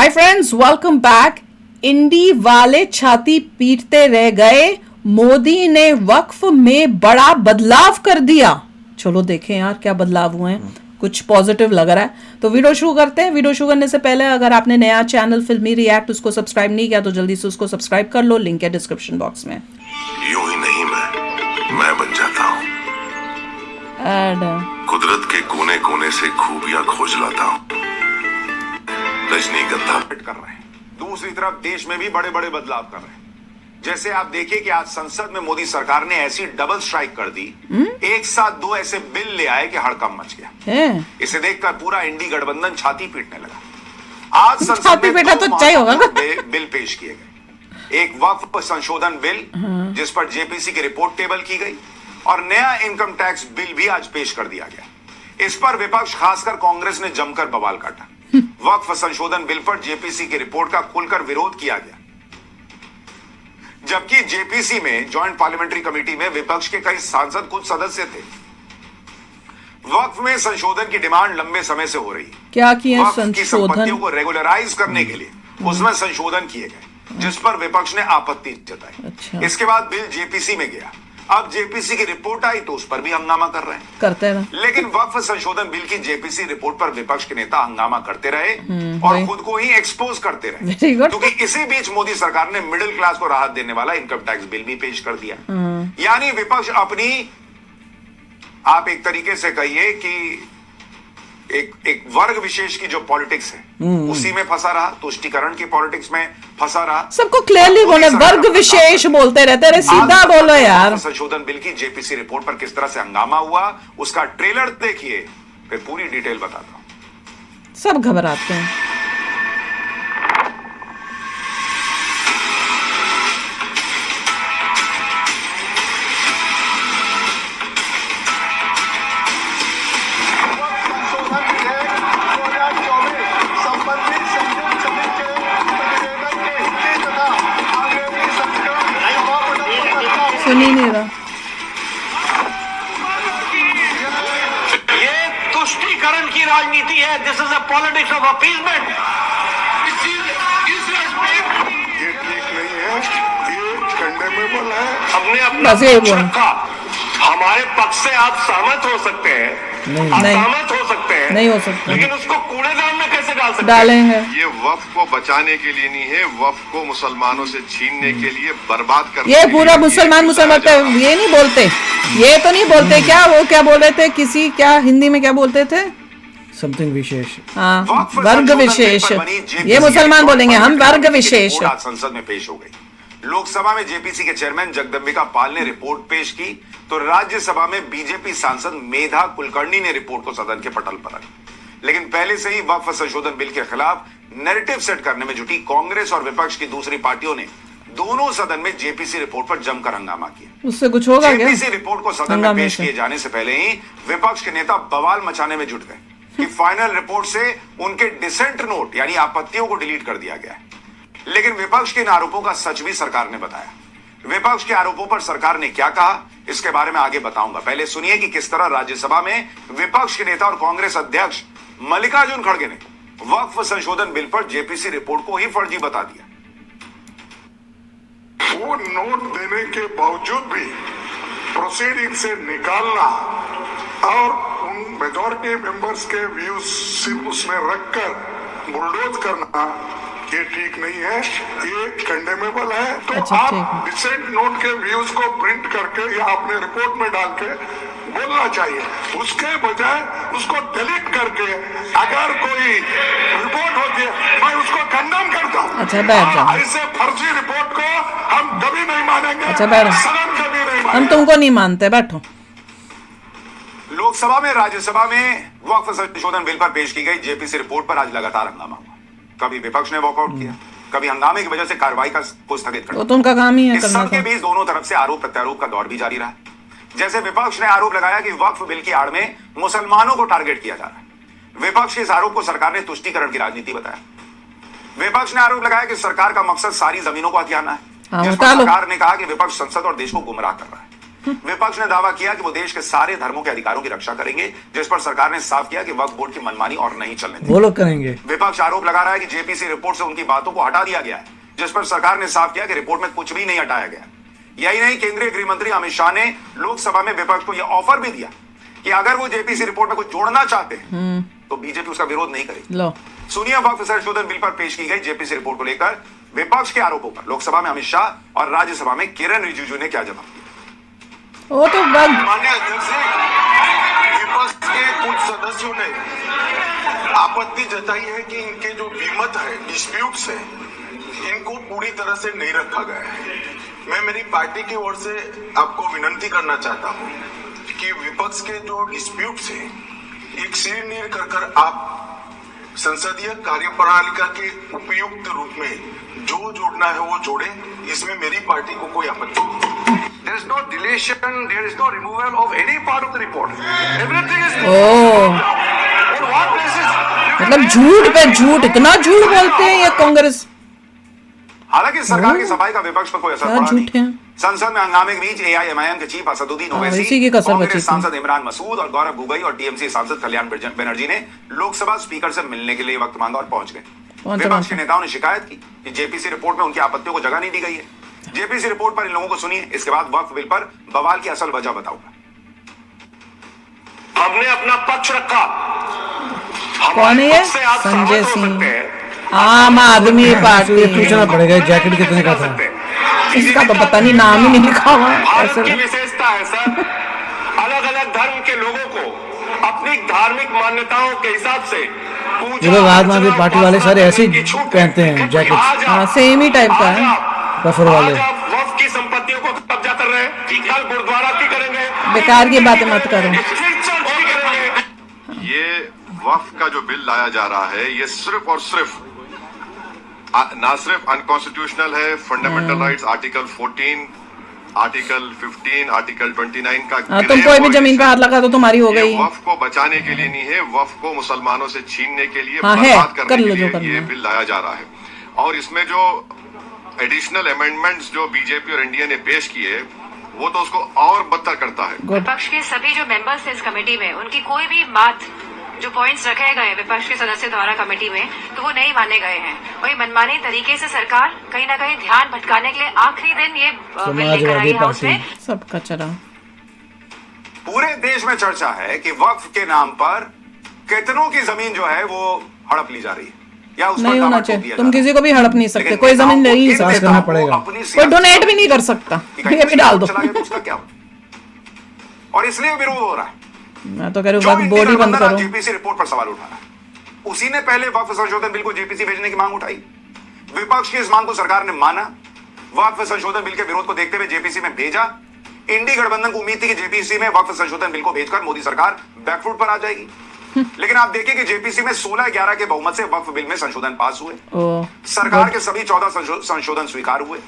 हाय friends, welcome back. INDI वाले छाती पीटते रह गए, मोदी ने वक्फ में बड़ा बदलाव कर दिया। चलो देखें यार क्या बदलाव हुए हैं, कुछ पॉजिटिव लग रहा है। तो वीडियो शुरू करते हैं। वीडियो शुरू करने से पहले अगर आपने नया चैनल फिल्मी रिएक्ट उसको सब्सक्राइब नहीं किया तो जल्दी से उसको सब्सक्राइब कर लो, लिंक है डिस्क्रिप्शन बॉक्स में। यूं ही नहीं मैं बन जाता हूँ। कुदरत के कोने कोने से खूबियां खोज लाता हूँ। रजनीगंधा कर रहे हैं, दूसरी तरफ देश में भी बड़े बड़े बदलाव कर रहे हैं। जैसे आप देखिए कि आज संसद में मोदी सरकार ने ऐसी डबल स्ट्राइक कर दी, एक साथ दो ऐसे बिल ले आए कि हड़कंप मच गया। इसे देखकर पूरा इंडी गठबंधन छाती पीटने लगा। आज संसद में दो बिल पेश किए गए। एक वक्फ संशोधन बिल जिस पर जेपीसी की रिपोर्ट टेबल की गई, और नया इनकम टैक्स बिल भी आज पेश कर दिया गया। इस पर विपक्ष खासकर कांग्रेस ने जमकर बवाल काटा। वक्फ संशोधन बिल पर जेपीसी की रिपोर्ट का खुलकर विरोध किया गया, जबकि जेपीसी में ज्वाइंट पार्लियामेंट्री कमेटी में विपक्ष के कई सांसद खुद सदस्य थे। वक्फ में संशोधन की डिमांड लंबे समय से हो रही है। क्या किए वक्फ की संपत्तियों को रेगुलराइज करने के लिए उसमें संशोधन किए गए, जिस पर विपक्ष ने आपत्ति जताई। इसके बाद बिल जेपीसी में गया। अब जेपीसी की रिपोर्ट आई तो उस पर भी हंगामा कर रहे हैं, करते रहे। लेकिन वक्फ संशोधन बिल की जेपीसी रिपोर्ट पर विपक्ष के नेता हंगामा करते रहे और खुद को ही एक्सपोज करते रहे, क्योंकि इसी बीच मोदी सरकार ने मिडिल क्लास को राहत देने वाला इनकम टैक्स बिल भी पेश कर दिया। यानी विपक्ष अपनी, आप एक तरीके से कहिए कि एक वर्ग विशेष की जो पॉलिटिक्स है उसी में फंसा रहा, तुष्टीकरण की पॉलिटिक्स में फंसा रहा। सबको क्लियरली बोले, वर्ग विशेष बोलते रहते रहे, सीधा बोलो यार। संशोधन बिल की जेपीसी रिपोर्ट पर किस तरह से हंगामा हुआ, उसका ट्रेलर देखिए, फिर पूरी डिटेल बताता हूं। सब घबराते हैं। सुन ही नहीं रहा। ये तुष्टीकरण की राजनीति है। This is a politics of appeasement. ये ठीक नहीं है, ये कंडेमेबल है। हमने अपना पक्ष रखा। हमारे पक्ष से आप सहमत हो सकते हैं, असहमत हो सकते हैं, नहीं हो सकते, लेकिन उसको कूड़ेदान में कैसे डाल सकते हैं? डालेंगे। ये वक्फ को बचाने के लिए नहीं है, वक्फ को मुसलमानों से छीनने के लिए, बर्बाद करने ये के पूरा लिए मुसलमान ये नहीं बोलते, ये तो नहीं बोलते। क्या वो क्या बोल रहे थे, किसी क्या हिंदी में क्या बोलते थे, समथिंग विशेष। हाँ, वर्ग विशेष। ये मुसलमान बोलेंगे हम वर्ग विशेष। संसद में पेश हो गई। लोकसभा में जेपीसी के चेयरमैन जगदम्बिका पाल ने रिपोर्ट पेश की, तो राज्यसभा में बीजेपी सांसद मेधा कुलकर्णी ने रिपोर्ट को सदन के पटल पर रखा। लेकिन पहले से ही वक्फ संशोधन बिल के खिलाफ नैरेटिव सेट करने में जुटी कांग्रेस और विपक्ष की दूसरी पार्टियों ने दोनों सदन में जेपीसी रिपोर्ट पर जमकर हंगामा किया। उससे कुछ होगा क्या? जेपीसी रिपोर्ट को सदन में पेश किए जाने से पहले ही विपक्ष के नेता बवाल मचाने में जुट गए कि फाइनल रिपोर्ट से उनके डिसेंट नोट यानी आपत्तियों को डिलीट कर दिया गया है। लेकिन विपक्ष के इन आरोपों का सच भी सरकार ने बताया। विपक्ष के आरोपों पर सरकार ने क्या कहा, इसके बारे में आगे बताऊंगा। पहले सुनिए कि किस तरह राज्यसभा में विपक्ष के नेता और कांग्रेस अध्यक्ष मल्लिकार्जुन खड़गे ने वक्फ संशोधन बिल पर जेपीसी रिपोर्ट को ही फर्जी बता दिया। वो नोट देने के बावजूद भी प्रोसीडिंग से निकालना और उन मेजॉरिटी मेंबर्स के व्यूज सिर्फ उसमें रखकर बुलडोज करना, ये ठीक नहीं है, ये कंडेमेबल है। तो आप डिसेंट नोट के व्यूज को प्रिंट करके या अपने रिपोर्ट में डाल के बोलना चाहिए, उसके बजाय उसको डिलीट करके अगर कोई रिपोर्ट होती है मैं उसको कंडेम करता हूँ। अच्छा, बैठ जाओ। ऐसे फर्जी रिपोर्ट को हम कभी नहीं मानेंगे। अच्छा, बैठ। सदन कभी नहीं मानेंगे। हम तुमको नहीं मानते, बैठो। लोकसभा में राज्यसभा में वक्फ संशोधन बिल पर पेश की गई जेपीसी रिपोर्ट पर आज लगातार हंगामा हुआ। कभी विपक्ष ने वॉकआउट किया, कभी हंगामे की वजह से कार्रवाई को स्थगित कर दिया। तो उनका काम ही है इस करना। सबके बीच दोनों तरफ से आरोप प्रत्यारोप का दौर भी जारी रहा। जैसे विपक्ष ने आरोप लगाया कि वक्फ बिल की आड़ में मुसलमानों को टारगेट किया जा रहा है। विपक्ष के इस आरोप को सरकार ने तुष्टीकरण की राजनीति बताया। विपक्ष ने आरोप लगाया कि सरकार का मकसद सारी जमीनों को हथियाना है, जिस पर सरकार ने कहा कि विपक्ष संसद और देश को गुमराह कर रहा है। विपक्ष ने दावा किया कि वो देश के सारे धर्मों के अधिकारों की रक्षा करेंगे, जिस पर सरकार ने साफ किया कि वक्फ बोर्ड की मनमानी और नहीं चलने देगी। वो लोग करेंगे। विपक्ष आरोप लगा रहा है कि जेपीसी रिपोर्ट से उनकी बातों को हटा दिया गया है, जिस पर सरकार ने साफ किया कि रिपोर्ट में कुछ भी नहीं हटाया गया। यही नहीं, केंद्रीय गृह मंत्री अमित शाह ने लोकसभा में विपक्ष को यह ऑफर भी दिया कि अगर वो जेपीसी रिपोर्ट में कुछ जोड़ना चाहते हैं तो बीजेपी उसका विरोध नहीं करेगी। सुनिए वक्फ संशोधन बिल पर पेश की गई जेपीसी रिपोर्ट को लेकर विपक्ष के आरोपों पर लोकसभा में अमित शाह और राज्यसभा में किरण रिजिजू ने क्या जवाब दिया। वो तो माननीय अध्यक्ष जी, विपक्ष के कुछ सदस्यों ने आपत्ति जताई है कि इनके जो विमत है, डिस्प्यूट्स है, इनको पूरी तरह से नहीं रखा गया है। मैं मेरी पार्टी की ओर से आपको विनती करना चाहता हूं कि विपक्ष के जो डिस्प्यूट्स है, एक सिर नीर कर आप संसदीय कार्यप्रणालिका के उपयुक्त रूप में जो जोड़ना है वो जोड़े। इसमें मेरी पार्टी को कोई आपत्ति नहीं। There is no deletion, there is no removal of any part of the report. Everything is on what basis? मतलब झूठ पे झूठ, इतना झूठ बोलते हैं ये कांग्रेस। हालांकि सरकार की सफाई का विपक्ष पर कोई असर पड़ा झूठ है। नहीं। संसद में हंगामे के बीच एआईएमआईएम के चीफ असदुद्दीन ओवैसी, इसी की कसर बची कांग्रेस थी। सांसद इमरान मसूद और गौरव गोगोई और टीएमसी सांसद कल्याण बनर्जी ने लोकसभा स्पीकर से मिलने के लिए वक्त मांगा और पहुंच गए। विपक्ष के नेताओं ने शिकायत की कि जेपीसी रिपोर्ट में उनकी आपत्तियों को जगह नहीं दी गई है। जेपीसी रिपोर्ट पर इन लोगों को सुनिए, इसके बाद वक्फ बिल पर बवाल की असल वजह बताऊंगा। हमने अपना पक्ष रखा। कौन है ये? संजय सिंह, आम आदमी पार्टी। पूछना पड़ेगा जैकेट कितने का था। इसका तो पता नहीं, नाम ही नहीं लिखा हुआ है। भारत की विशेषता है सर, अलग अलग धर्म के लोगों को अपनी धार्मिक मान्यताओं के हिसाब से ये लोग आम आदमी पार्टी वाले सारे ऐसे ही पहनते हैं जैकेट। हाँ, सेम ही टाइप का है। बफर वाले वक्फ की संपत्तियों को कब्जा कर रहे हैं। कल गुरुद्वारा की करेंगे। बेकार की बातें मत करो। ये वक्फ का जो बिल लाया जा रहा है, ये सिर्फ और सिर्फ ना सिर्फ अनकॉन्स्टिट्यूशनल है, fundamental rights article 14, article 15, article 29 का तुम कोई भी जमीन पे हाथ लगा तो तुम्हारी हो गई। वक्फ को बचाने के लिए नहीं है, वक्फ को मुसलमानों से छीनने के लिए, हाँ, बर्बाद करने कर के लो जो लिए करना ये है। बिल लाया जा रहा है। और इसमें जो एडिशनल अमेंडमेंट्स जो बीजेपी और एनडीए ने पेश किए, वो तो उसको और बदतर करता है। विपक्ष के सभी जो मेंबर्स हैं इस कमेटी में, उनकी कोई भी बात जो पॉइंट्स रखे गए विपक्ष के सदस्य द्वारा कमेटी में, तो वो नहीं माने गए हैं। वही मनमानी तरीके से सरकार कहीं ना कहीं ध्यान भटकाने के लिए आखिरी दिन ये बिल लेकर आई हाउस में। सब कचरा। पूरे देश में चर्चा है कि वक्फ के नाम पर कितनों की जमीन जो है वो हड़प ली जा रही है या उस पर नहीं होना दावा ठोक चाहिए। दिया तुम जा रहा किसी को भी हड़प नहीं सकते, लेकिन कोई जमीन ले ही नहीं नेताओं को सकता, करना पड़ेगा। अपनी कोई सियासत डोनेट भी नहीं कर सकता। कि ये भी डाल दो। चला गया तो उसका क्या होगा? और इसलिए विरोध हो रहा है। मैं तो कह रही जो हूँ वक्फ बोर्ड ही बंद इंडिया करो। जेपीसी रिपोर्ट पर सवाल उठा रहा है, उसी ने पहले वक्फ संशोधन बिल को जेपीसी भेजने की मांग उठाई। विपक्ष की इस मांग को सरकार ने माना, वक्फ संशोधन बिल के विरोध को देखते हुए जेपीसी में भेजा। इंडी गठबंधन को उम्मीद थी कि जेपीसी में वक्फ संशोधन बिल को भेजकर मोदी सरकार बैकफुट पर आ जाएगी, लेकिन आप देखिए कि जेपीसी में 16-11 के बहुमत से वक्फ बिल में संशोधन पास हुए। सरकार के सभी 14 संशोधन स्वीकार हुए,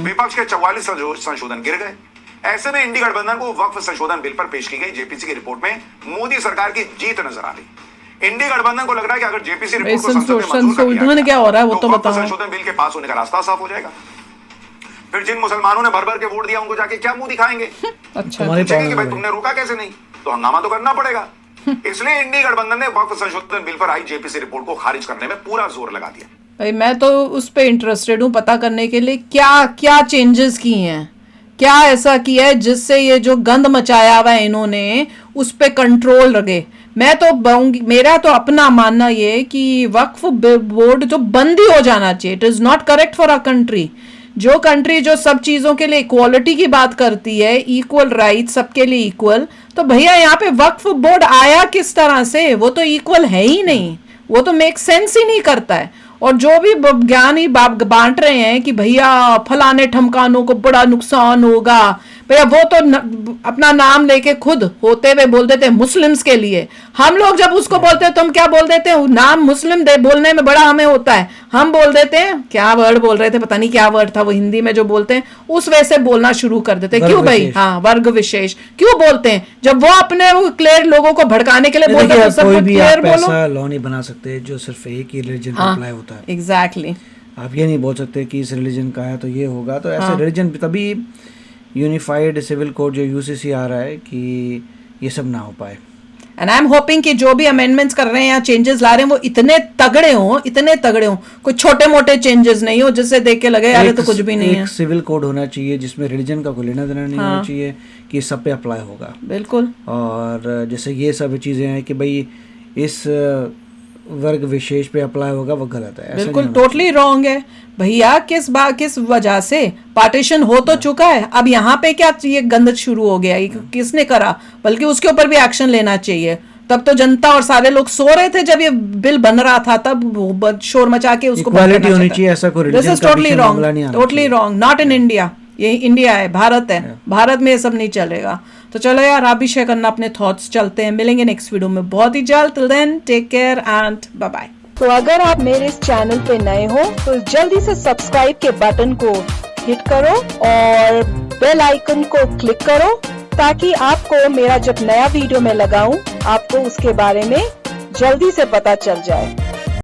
विपक्ष के 44 संशोधन गिर गए। ऐसे में इंडी गठबंधन को वक्फ संशोधन बिल पर पेश की गई जेपीसी की रिपोर्ट में मोदी सरकार की जीत नजर आ रही। इंडी गठबंधन को लग रहा है कि अगर जेपीसी रिपोर्ट को संसद में मंजूर कर दिया क्या हो रहा है वो तो वक्फ बताओ। संशोधन बिल के पास होने का रास्ता साफ हो जाएगा। फिर जिन मुसलमानों ने भर भर के वोट दिया उनको जाके क्या मुंह दिखाएंगे? अच्छा, पूछेंगे कि भाई तुमने रोका कैसे नहीं, तो हंगामा तो करना पड़ेगा। इसलिए इंडी गठबंधन ने वक्फ संशोधन बिल पर आई जेपीसी रिपोर्ट को खारिज करने में पूरा जोर लगा दिया। भाई मैं तो उस पे इंटरेस्टेड हूँ पता करने के लिए क्या क्या चेंजेस किए हैं, क्या ऐसा किया है जिससे ये जो गंद मचाया हुआ है इन्होंने उस पे कंट्रोल रखे। मैं तो मेरा तो अपना मानना ये कि वक्फ बोर्ड जो बंद ही हो जाना चाहिए। It is not correct for a country. जो कंट्री जो सब चीजों के लिए इक्वालिटी की बात करती है, इक्वल राइट सबके लिए इक्वल, तो भैया यहाँ पे वक्फ बोर्ड आया किस तरह से? वो तो इक्वल है ही नहीं, वो तो मेक सेंस ही नहीं करता है। और जो भी ज्ञान ही बांट रहे हैं कि भैया फलाने ठमकानों को बड़ा नुकसान होगा, भैया वो तो अपना नाम लेके खुद होते हुए बोल देते हैं मुस्लिम्स के लिए। हम लोग जब उसको बोलते हैं तो हम क्या बोल देते हैं? नाम मुस्लिम बोलने में बड़ा हमें होता है, हम बोल देते हैं क्या वर्ड बोल रहे थे, पता नहीं क्या वर्ड था वो हिंदी में जो बोलते हैं, उस वजह से बोलना शुरू कर देते हैं। क्यों भाई? हाँ, वर्ग विशेष क्यों बोलते हैं? जब वो अपने वो क्लियर लोगों को भड़काने के लिए बोलते हैं तो सब क्लियर बोलो। ऐसा लॉ नहीं बना सकते जो सिर्फ एक ही रिलीजन पर अप्लाई होता है। एग्जैक्टली। आप ये नहीं बोल सकते कि इस रिलीजन का है तो ये होगा, तो ऐसे रिलीजन तभी यूनिफाइड सिविल कोड जो यूसीसी आ रहा है कि ये सब ना हो पाए। एंड आई एम होपिंग कि जो भी अमेंडमेंट्स कर रहे हैं या चेंजेस ला रहे हैं वो इतने तगड़े हों, कोई छोटे मोटे चेंजेस नहीं हो जिससे देख के लगे यार तो कुछ भी नहीं है। एक सिविल कोड होना चाहिए जिसमें रिलीजन का कोई लेना देना नहीं होना चाहिए, कि सब पे अप्लाई होगा। बिल्कुल। और जैसे ये सब चीज़ें हैं कि भाई इस वर्ग विशेष पे अप्लाई होगा, वो गलत है। बिल्कुल टोटली रॉन्ग है भैया। किस वजह से पार्टीशन हो तो चुका है, अब यहाँ पे क्या ये गंद शुरू हो गया, ये किसने करा, बल्कि उसके ऊपर भी एक्शन लेना चाहिए। तब तो जनता और सारे लोग सो रहे थे जब ये बिल बन रहा था, तब शोर मचा के उसको इक्वालिटी होनी चाहिए, ऐसा कोई this is totally wrong, totally wrong, not in India. ये इंडिया है, भारत है, भारत में ये सब नहीं चलेगा। तो चलो यार, आप भी शेयर करना अपने थॉट्स। चलते हैं, मिलेंगे नेक्स्ट वीडियो में बहुत ही जल्द। Till then take care and bye bye. तो अगर आप मेरे इस चैनल पे नए हो तो जल्दी से सब्सक्राइब के बटन को हिट करो और बेल आइकन को क्लिक करो, ताकि आपको मेरा जब नया वीडियो मैं लगाऊं आपको उसके बारे में जल्दी से पता चल जाए।